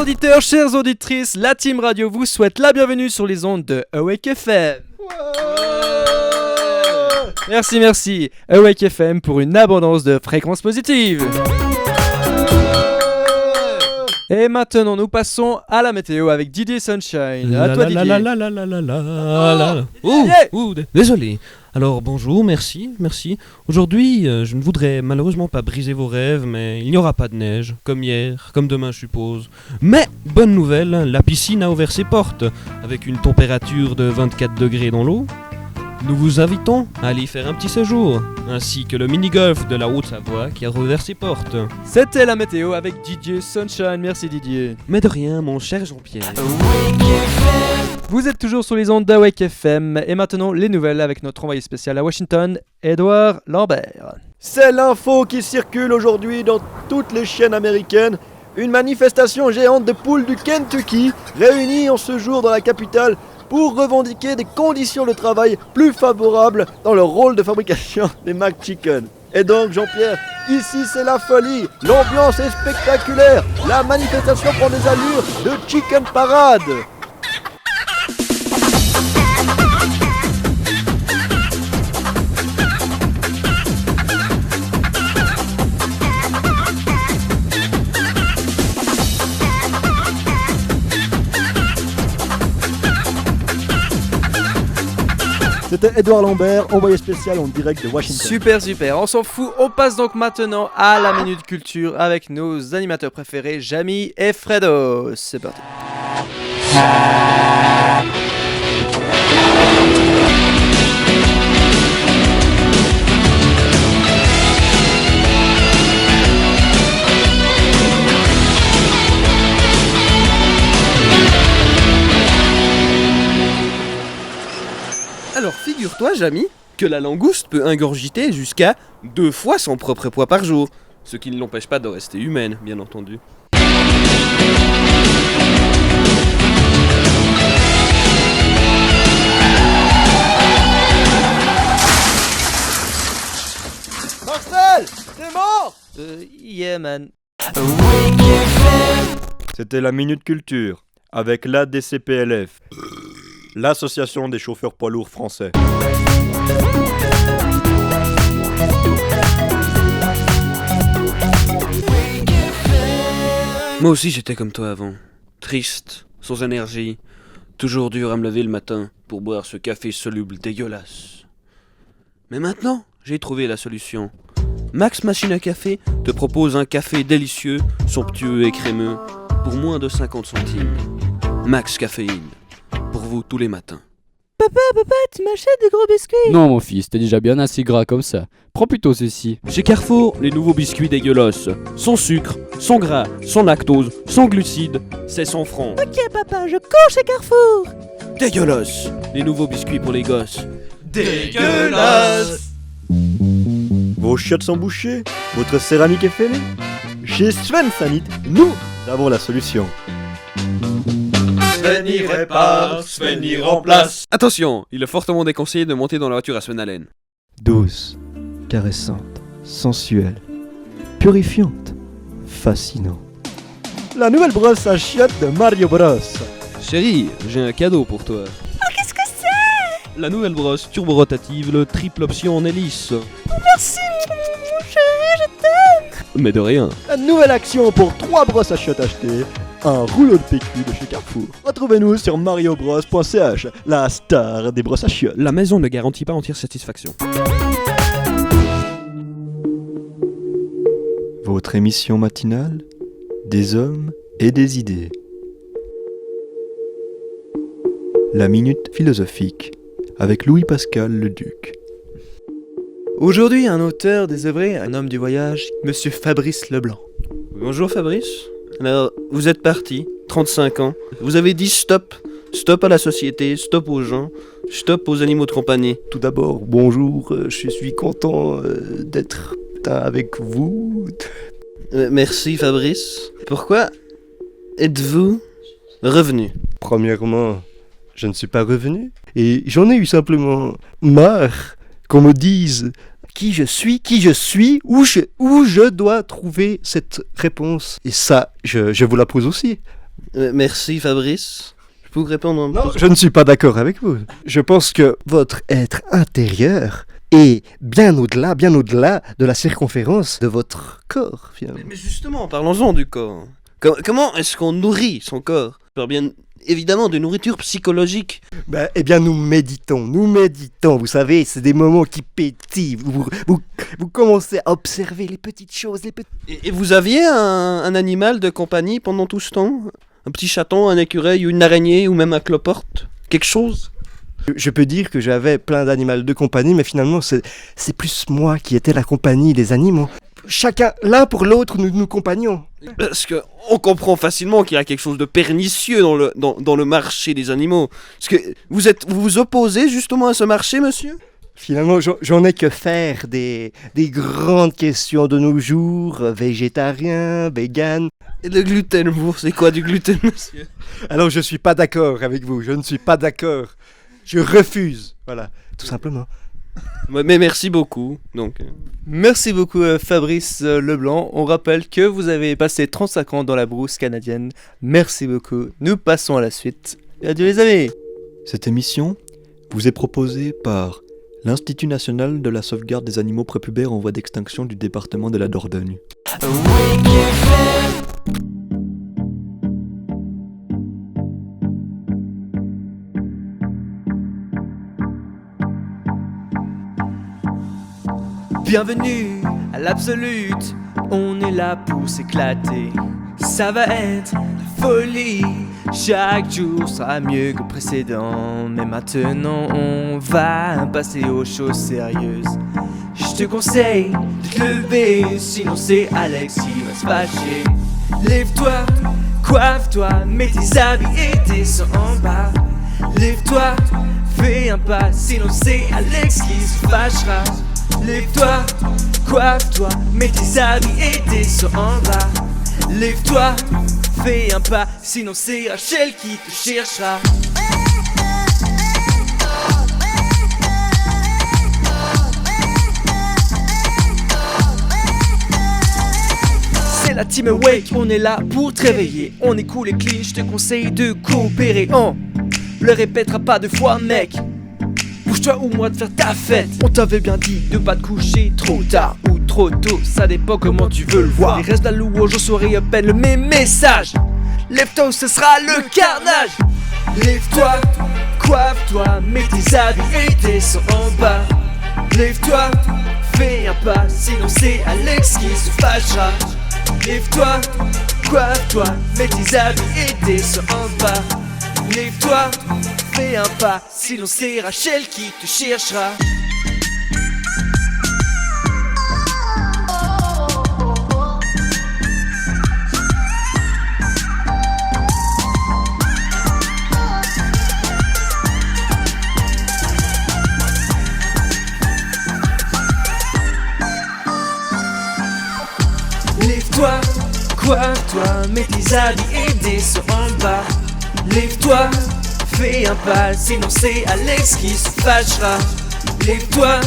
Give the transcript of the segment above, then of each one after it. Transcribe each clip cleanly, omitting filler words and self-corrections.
auditeurs, chères auditrices, la Team Radio vous souhaite la bienvenue sur les ondes de Awake FM. Merci. Awake FM pour une abondance de fréquences positives. Et maintenant, nous passons à la météo avec Didier Sunshine. À toi, Didier. Désolé. Alors bonjour, merci. Aujourd'hui, je ne voudrais malheureusement pas briser vos rêves, mais il n'y aura pas de neige, comme hier, comme demain je suppose. Mais, bonne nouvelle, la piscine a ouvert ses portes, avec une température de 24 degrés dans l'eau. Nous vous invitons à aller y faire un petit séjour, ainsi que le mini-golf de la Haute-Savoie qui a rouvert ses portes. C'était la météo avec Didier Sunshine. Merci Didier. Mais de rien, mon cher Jean-Pierre. Vous êtes toujours sur les ondes d'Awake FM. Et maintenant, les nouvelles avec notre envoyé spécial à Washington, Edouard Lambert. C'est l'info qui circule aujourd'hui dans toutes les chaînes américaines. Une manifestation géante de poules du Kentucky réunies en ce jour dans la capitale pour revendiquer des conditions de travail plus favorables dans le rôle de fabrication des McChicken. Et donc Jean-Pierre, ici c'est la folie, l'ambiance est spectaculaire, la manifestation prend des allures de Chicken Parade. C'était Edouard Lambert, envoyé spécial en direct de Washington. Super, on s'en fout. On passe donc maintenant à la Minute Culture avec nos animateurs préférés, Jamy et Fredo. C'est parti. Alors figure-toi, Jamy, que la langouste peut ingurgiter jusqu'à 2 fois son propre poids par jour, ce qui ne l'empêche pas de rester humaine, bien entendu. Marcel, t'es mort? Yeah man. C'était la Minute Culture avec l'ADCPLF. L'Association des chauffeurs poids lourds français. Moi aussi j'étais comme toi avant, triste, sans énergie, toujours dur à me lever le matin pour boire ce café soluble dégueulasse. Mais maintenant, j'ai trouvé la solution. Max Machine à Café te propose un café délicieux, somptueux et crémeux, pour moins de 50 centimes. Max Caféine. Pour vous tous les matins. Papa, tu m'achètes des gros biscuits? Non mon fils, t'es déjà bien assez gras comme ça. Prends plutôt ceci. Chez Carrefour, les nouveaux biscuits dégueulasses. Sans sucre, sans gras, sans lactose, sans glucides, c'est 100 francs. Ok papa, je cours chez Carrefour. Dégueulasse. Les nouveaux biscuits pour les gosses. Dégueulasse. Vos chiottes sont bouchées? Votre céramique est fêlée? Chez Sven Sanit, nous avons la solution. Sven y répare, Sven y remplace. Attention, il est fortement déconseillé de monter dans la voiture à Sven Allen. Douce, caressante, sensuelle, purifiante, fascinante. La nouvelle brosse à chiottes de Mario Bros. Chérie, j'ai un cadeau pour toi. Oh, qu'est-ce que c'est? La nouvelle brosse turbo-rotative, le triple option en hélice. Merci, mon chéri, je t'aime. Mais de rien. La nouvelle action pour 3 brosses à chiottes achetées, un rouleau de PQ de chez Carrefour. Retrouvez-nous sur mariobros.ch, la star des brosses à chiottes. La maison ne garantit pas entière satisfaction. Votre émission matinale, des hommes et des idées. La Minute Philosophique, avec Louis-Pascal Leduc. Aujourd'hui, un auteur désœuvré, un homme du voyage, Monsieur Fabrice Leblanc. Bonjour Fabrice. Alors, vous êtes parti, 35 ans. Vous avez dit stop. Stop à la société, stop aux gens, stop aux animaux de compagnie. Tout d'abord, bonjour, je suis content d'être avec vous. Merci Fabrice. Pourquoi êtes-vous revenu? Premièrement, je ne suis pas revenu et j'en ai eu simplement marre qu'on me dise qui je suis, où je dois trouver cette réponse. Et ça, je vous la pose aussi. Merci Fabrice. Je peux vous répondre un Non, peu? je ne suis pas d'accord avec vous. Je pense que votre être intérieur est bien au-delà de la circonférence de votre corps, finalement. Mais justement, parlons-en du corps. Comment est-ce qu'on nourrit son corps? Je parle bien évidemment de nourriture psychologique. Eh bien, nous méditons. Vous savez, c'est des moments qui pétillent. Vous commencez à observer les petites choses, Et vous aviez un animal de compagnie pendant tout ce temps? Un petit chaton, un écureuil, une araignée ou même un cloporte? Quelque chose? Je peux dire que j'avais plein d'animaux de compagnie, mais finalement, c'est plus moi qui étais la compagnie des animaux. Chacun, l'un pour l'autre, nous nous compagnons. Parce que on comprend facilement qu'il y a quelque chose de pernicieux dans le marché des animaux. Parce que vous vous opposez justement à ce marché, monsieur? Finalement, j'en ai que faire des grandes questions de nos jours, végétarien, vegan. Et le gluten, vous, c'est quoi du gluten, monsieur? Alors, je suis pas d'accord avec vous, je ne suis pas d'accord. Je refuse, voilà, tout simplement. Mais merci beaucoup, donc... Merci beaucoup Fabrice Leblanc. On rappelle que vous avez passé 35 ans dans la brousse canadienne. Merci beaucoup. Nous passons à la suite. Adieu les amis. Cette émission vous est proposée par l'Institut national de la sauvegarde des animaux prépubères en voie d'extinction du département de la Dordogne. Bienvenue à l'absolute, on est là pour s'éclater. Ça va être la folie, chaque jour sera mieux que le précédent. Mais maintenant on va passer aux choses sérieuses. Je te conseille de te lever, sinon c'est Alex qui va se fâcher. Lève-toi, coiffe-toi, mets tes habits et descends en bas. Lève-toi, fais un pas, sinon c'est Alex qui se fâchera. Lève-toi, coiffe-toi, mets tes habits et descends en bas. Lève-toi, fais un pas, sinon c'est Rachel qui te cherchera. C'est la team Awake, on est là pour te réveiller. On est cool et clean, je te conseille de coopérer. On le répétera pas deux fois, mec. Bouge-toi ou moi de faire ta fête. On t'avait bien dit de pas te coucher trop tard ou trop tôt, ça dépend comment tu veux le voir. Il reste la louange, on saurait à peine le même message. Lève-toi ou ce sera le carnage. Lève-toi, coiffe-toi, mets tes habits et descends en bas. Lève-toi, fais un pas, sinon c'est Alex qui se fâchera. Lève-toi, coiffe-toi, mets tes habits et descends en bas. Lève-toi, fais un pas, sinon c'est Rachel qui te cherchera. Lève-toi, coiffe-toi, mets tes habits et descends en bas. Lève-toi, fais un pas, sinon c'est Alex qui se fâchera. Lève-toi,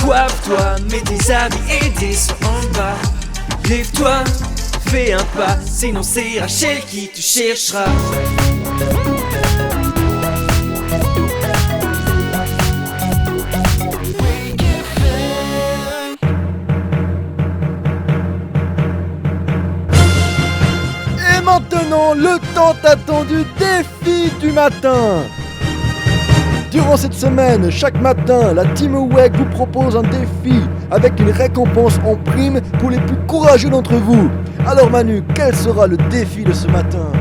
coiffe-toi, mets tes habits et descends en bas. Lève-toi, fais un pas, sinon c'est Rachel qui te cherchera. Et maintenant, le tant attendu défi du matin. Durant cette semaine, chaque matin, la Team Awake vous propose un défi avec une récompense en prime pour les plus courageux d'entre vous. Alors Manu, quel sera le défi de ce matin ?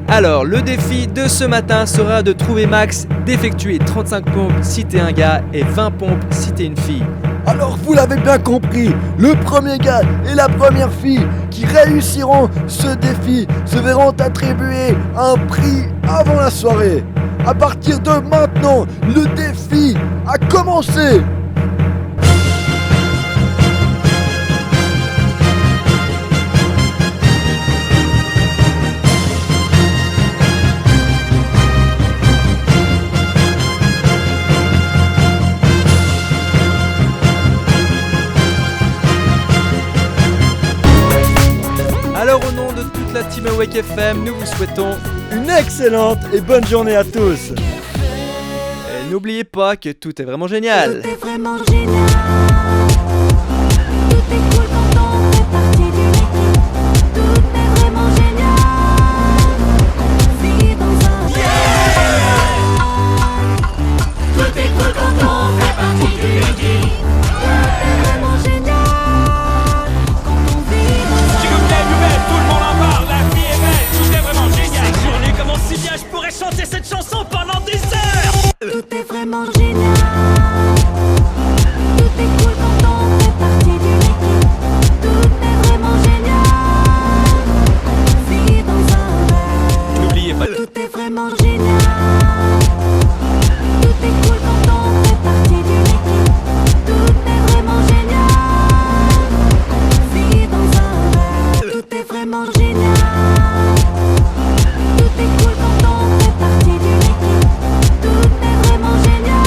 Alors, le défi de ce matin sera de trouver max, d'effectuer 35 pompes si t'es un gars et 20 pompes si t'es une fille. Alors vous l'avez bien compris, le premier gars et la première fille qui réussiront ce défi se verront attribuer un prix avant la soirée. À partir de maintenant, le défi a commencé. Alors au nom de toute la team Awake FM, nous vous souhaitons. Une excellente et bonne journée à tous. Et n'oubliez pas que tout est vraiment génial. Tout est vraiment génial. Tout est cool quand on fait partie d'une équipe. Tout est vraiment génial. On vit dans un Tout est cool quand on fait partie d'une équipe. Tout est vraiment génial. Quand on vit dans un J'ai comme des nouvelles, tout le monde en parle, la vie est belle, tout est vraiment génial. Cette journée commence si bien, je pourrais chanter cette chanson pendant des heures. Tout est vraiment génial. Tout est cool quand on fait partie d'une équipe. Tout est vraiment génial. On vit dans un rêve. N'oubliez pas. Tout est vraiment génial. Tout est cool quand on fait partie d'une équipe. Tout est vraiment génial. On vit dans un rêve. Tout est vraiment génial. Tout est cool quand on fait partie d'une équipe. Tout est vraiment génial.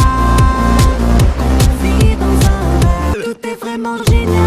On vit dans un rêve. Tout est vraiment génial.